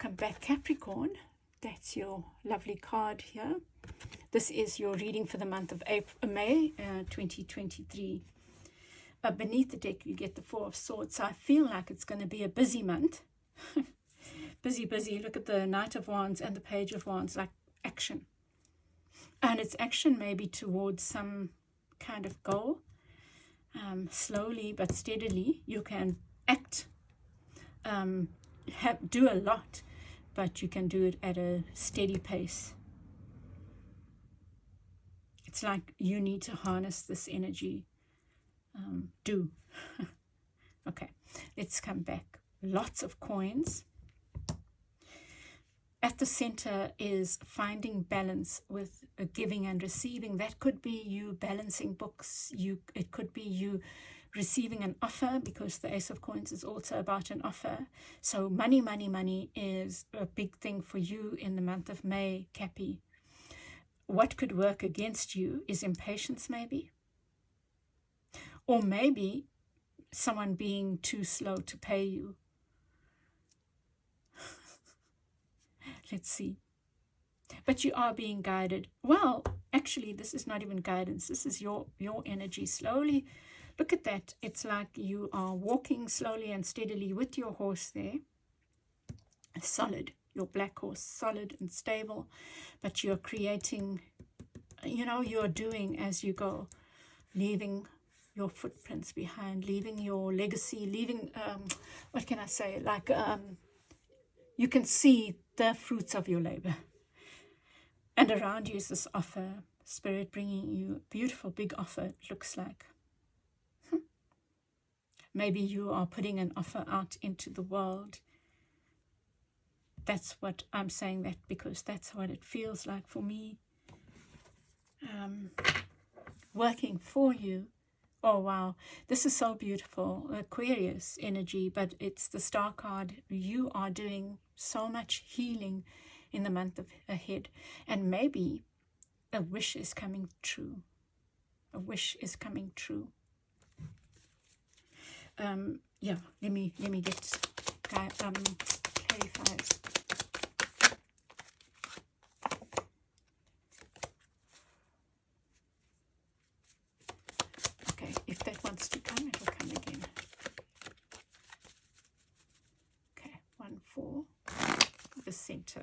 Welcome back, Capricorn. That's your lovely card here. This is your reading for the month of May 2023. Beneath the deck, you get the Four of Swords. So I feel like it's going to be a busy month. Busy, busy. Look at the Knight of Wands and the Page of Wands, like action. And it's action maybe towards some kind of goal. Slowly but steadily, you can act. Do a lot, but you can do it at a steady pace. It's like you need to harness this energy. Okay, let's come back. Lots of coins. At the center is finding balance with giving and receiving. That could be you balancing books. It could be you receiving an offer, because the Ace of Coins is also about an offer. So money, money, money is a big thing for you in the month of May, Capi. What could work against you is impatience, maybe. Or maybe someone being too slow to pay you. Let's see. But you are being guided. Well, actually, this is not even guidance. This is your energy. Slowly, look at that. It's like you are walking slowly and steadily with your horse there. Solid. Your black horse, solid and stable. But you're creating, you're doing as you go. Leaving your footprints behind. Leaving your legacy. Leaving, what can I say? Like, you can see the fruits of your labor. And around you is this offer, Spirit bringing you a beautiful big offer, it looks like. Maybe you are putting an offer out into the world. That's what I'm saying, that because that's what it feels like for me. Working for you. Oh, wow. This is so beautiful. Aquarius energy, but it's the Star card. You are doing so much healing in the month ahead. And maybe a wish is coming true. A wish is coming true. Yeah, let me get clarifies. Okay, if that wants to come, it will come again. Okay, 1, 4, the center.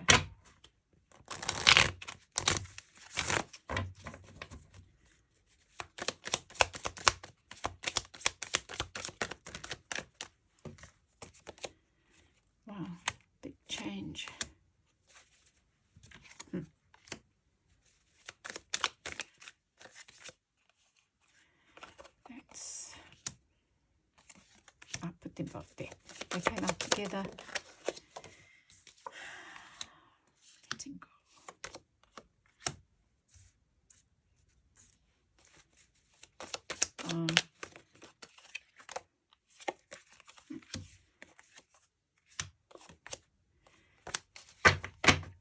Wow, big change. I'll put them both there. They came out together. Letting go.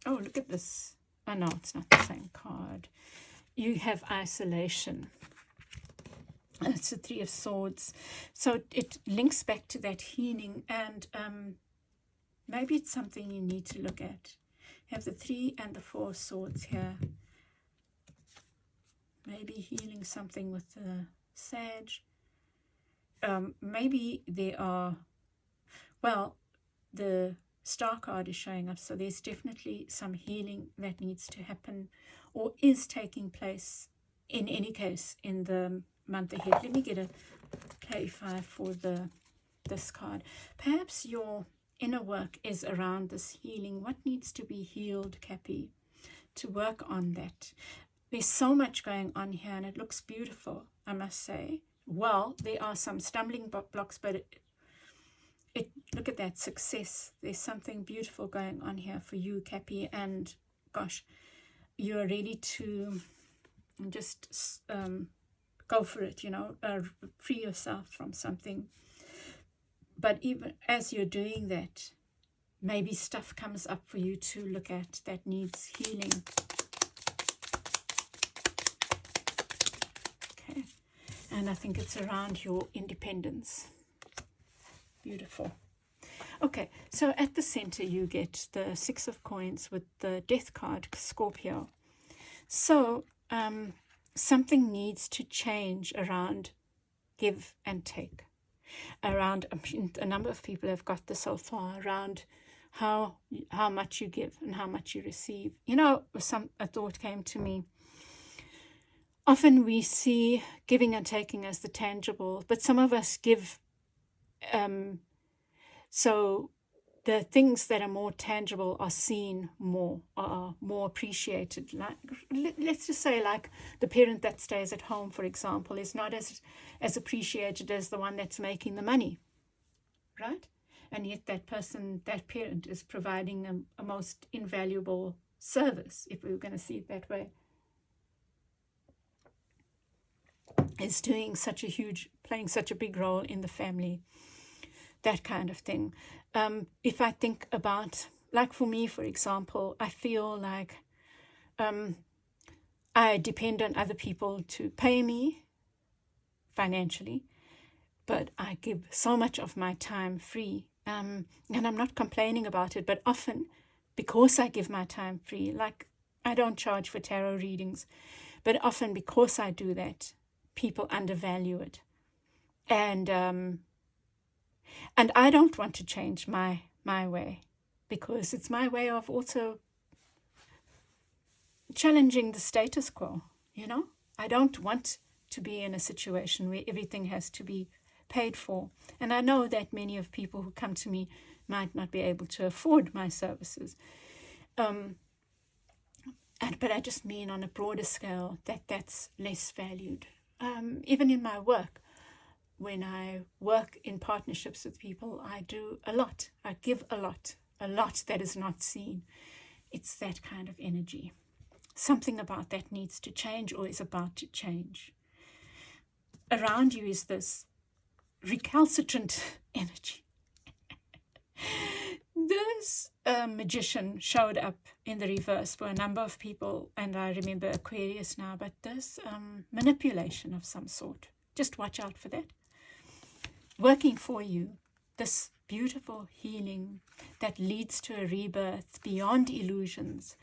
Oh, look at this. Oh, no, it's not the same card. You have isolation. And it's the Three of Swords. So it links back to that healing. And maybe it's something you need to look at. You have the 3 and the 4 swords here. Maybe healing something with the Sage. Maybe there are, well, the Star card is showing up, so there's definitely some healing that needs to happen or is taking place in any case in the month ahead. Let me get a clarifier for this card. Perhaps your inner work is around this healing. What needs to be healed, Capi? To work on that. There's so much going on here and it looks beautiful, I must say. Well, there are some stumbling blocks, but look at that success. There's something beautiful going on here for you, Capi, and gosh, you're ready to just go for it, free yourself from something. But even as you're doing that, maybe stuff comes up for you to look at that needs healing. Okay, and I think it's around your independence. Beautiful. Okay, so at the center you get the Six of Coins with the Death card, Scorpio. So something needs to change around give and take. Around a number of people have got this so far around how much you give and how much you receive. You know, a thought came to me. Often we see giving and taking as the tangible, but some of us give so the things that are more tangible are seen more, are more appreciated. Like, let's just say, like the parent that stays at home, for example, is not as appreciated as the one that's making the money, right? And yet that parent is providing a most invaluable service, if we were going to see it that way. Is playing such a big role in the family, that kind of thing. If I think about, like for me, for example, I feel like I depend on other people to pay me financially, but I give so much of my time free. And I'm not complaining about it, but often because I give my time free, like I don't charge for tarot readings, but often because I do that, people undervalue it. And I don't want to change my way, because it's my way of also challenging the status quo, you know? I don't want to be in a situation where everything has to be paid for. And I know that many of people who come to me might not be able to afford my services. But I just mean on a broader scale that's less valued. Even in my work, when I work in partnerships with people, I do a lot. I give a lot that is not seen. It's that kind of energy. Something about that needs to change or is about to change. Around you is this recalcitrant energy. This magician showed up in the reverse for a number of people, and I remember Aquarius now, but there's manipulation of some sort. Just watch out for that. Working for you, this beautiful healing that leads to a rebirth beyond illusions.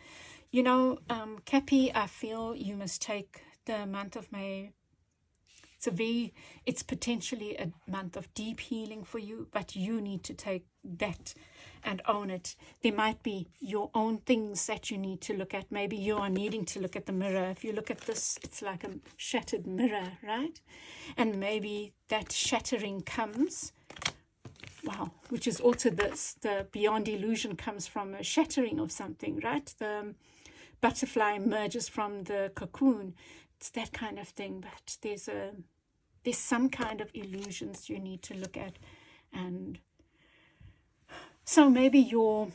You know, Capi, I feel you must take the month of May. It's potentially a month of deep healing for you, but you need to take that and own it. There might be your own things that you need to look at. Maybe you are needing to look at the mirror. If you look at this, it's like a shattered mirror, right? And maybe that shattering comes, which is also the beyond illusion comes from a shattering of something, right? The butterfly emerges from the cocoon. It's that kind of thing, but there's some kind of illusions you need to look at. And so maybe your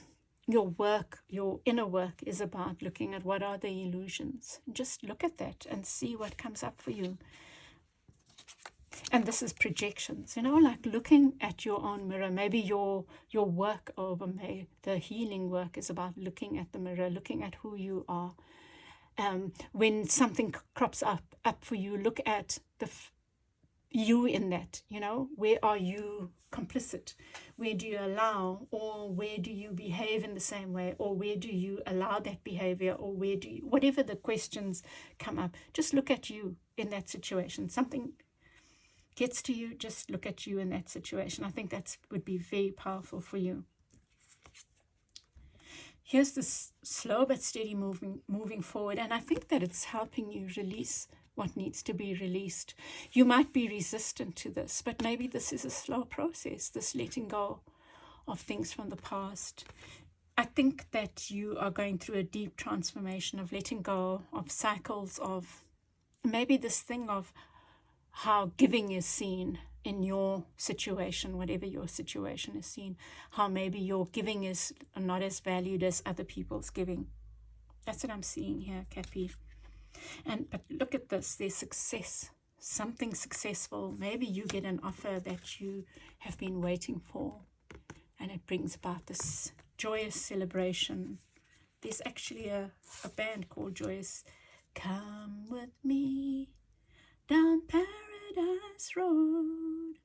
work, your inner work, is about looking at what are the illusions. Just look at that and see what comes up for you. And this is projections, you know, like looking at your own mirror. Maybe your work over May, the healing work, is about looking at the mirror, looking at who you are. When something crops up for you, look at you in that, you know, where are you complicit? Where do you allow, or where do you behave in the same way, or where do you allow that behavior, or where do you, whatever the questions come up, just look at you in that situation. Something gets to you, just look at you in that situation. I think that would be very powerful for you. Here's this slow but steady moving forward, and I think that it's helping you release what needs to be released. You might be resistant to this, but maybe this is a slow process, this letting go of things from the past. I think that you are going through a deep transformation of letting go of cycles of maybe this thing of how giving is seen in your situation, whatever your situation is seen, how maybe your giving is not as valued as other people's giving. That's what I'm seeing here, Capi. But look at this, there's success, something successful. Maybe you get an offer that you have been waiting for, and it brings about this joyous celebration. There's actually a band called Joyous. Come with me down Paradise Road.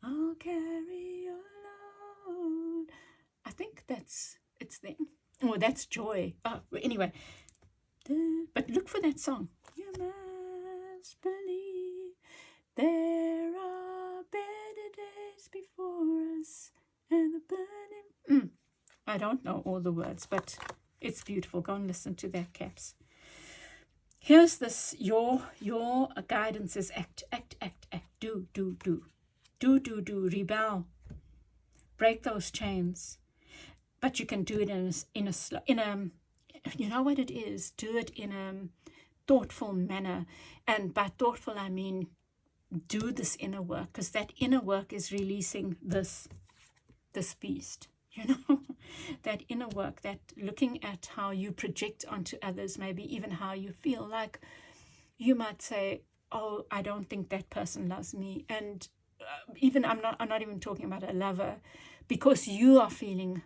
All it's there. Oh, that's joy. Oh, anyway, but look for that song. You must believe there are better days before us, and the burning. I don't know all the words, but it's beautiful. Go and listen to that, Caps. Here's this. Your guidance is act, act, act, act. Do, do, do, do, do, do. Rebel. Break those chains. But you can do it in a you know what it is. Do it in a thoughtful manner, and by thoughtful I mean do this inner work, because that inner work is releasing this beast. You know, that inner work, that looking at how you project onto others, maybe even how you feel. Like you might say, oh, I don't think that person loves me. And even I'm not even talking about a lover, because you are feeling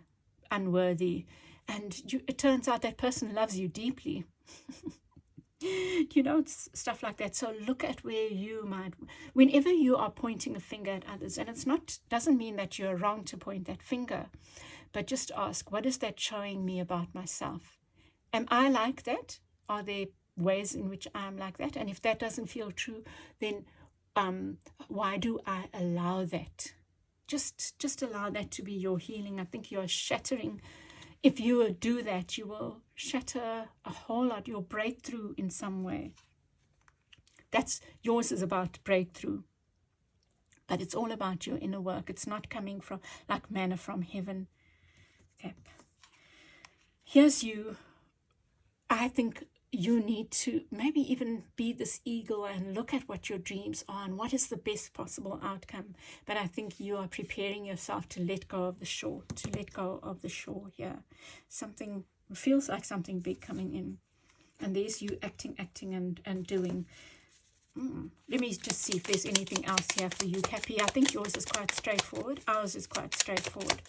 unworthy. And it turns out that person loves you deeply. You know, it's stuff like that. So look at where you might, whenever you are pointing a finger at others, and doesn't mean that you're wrong to point that finger, but just ask, what is that showing me about myself? Am I like that? Are there ways in which I'm like that? And if that doesn't feel true, then why do I allow that? Just allow that to be your healing. I think you're shattering. If you do that, you will shatter a whole lot. You'll break through in some way. Yours is about breakthrough. But it's all about your inner work. It's not coming from like manna from heaven. Okay. Here's you. I think you need to maybe even be this eagle and look at what your dreams are and what is the best possible outcome. But I think you are preparing yourself to let go of the shore, here. Something feels like something big coming in. And there's you acting and doing. Let me just see if there's anything else here for you, Capi. I think yours is quite straightforward. Ours is quite straightforward.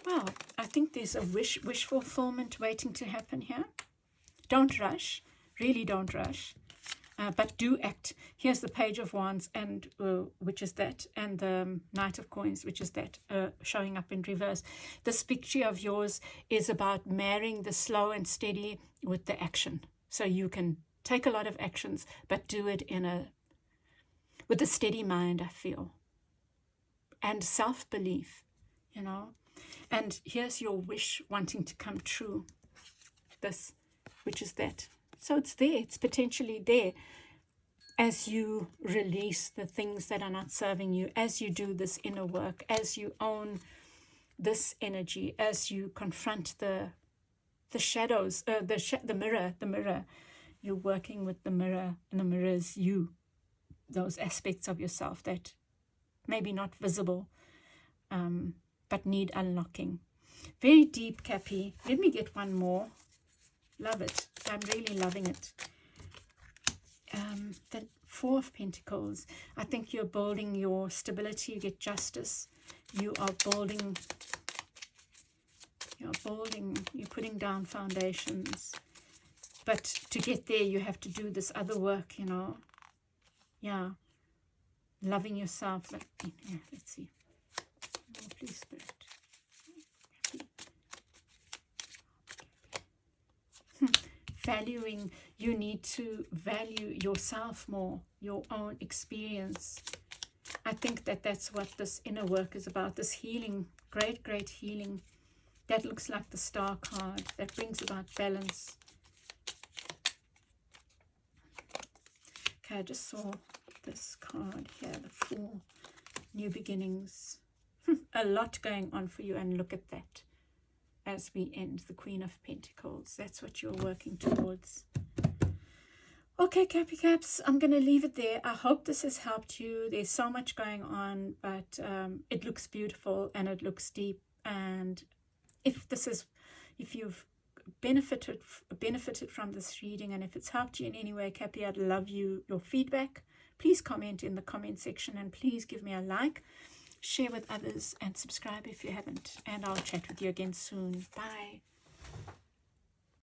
Well, I think there's a wish fulfillment waiting to happen here. Don't rush. Really don't rush. But do act. Here's the Page of Wands, and which is that, and the Knight of Coins, which is that, showing up in reverse. This picture of yours is about marrying the slow and steady with the action. So you can take a lot of actions, but do it with a steady mind, I feel. And self-belief, you know. And here's your wish wanting to come true. This, which is that. So it's there. It's potentially there. As you release the things that are not serving you, as you do this inner work, as you own this energy, as you confront the shadows, the mirror. You're working with the mirror, and the mirror is you. Those aspects of yourself that maybe not visible, but need unlocking. Very deep, Capi. Let me get one more. Love it. I'm really loving it. The Four of Pentacles. I think you're building your stability. You get justice. You're putting down foundations. But to get there, you have to do this other work, you know. Yeah. Loving yourself. Yeah, let's see. Oh, please, Spirit. Valuing, you need to value yourself more, your own experience. I think that's what this inner work is about, this healing, great healing. That looks like the Star card that brings about balance. Okay, I just saw this card here, the Fool, new beginnings. A lot going on for you, and look at that. As we end, the Queen of Pentacles. That's what you're working towards. Okay, Capi Caps, I'm going to leave it there. I hope this has helped you. There's so much going on, but it looks beautiful and it looks deep. And if you've benefited from this reading, and if it's helped you in any way, Capi, I'd love your feedback. Please comment in the comment section, and please give me a like. share with others, and subscribe if you haven't. And I'll chat with you again soon. Bye.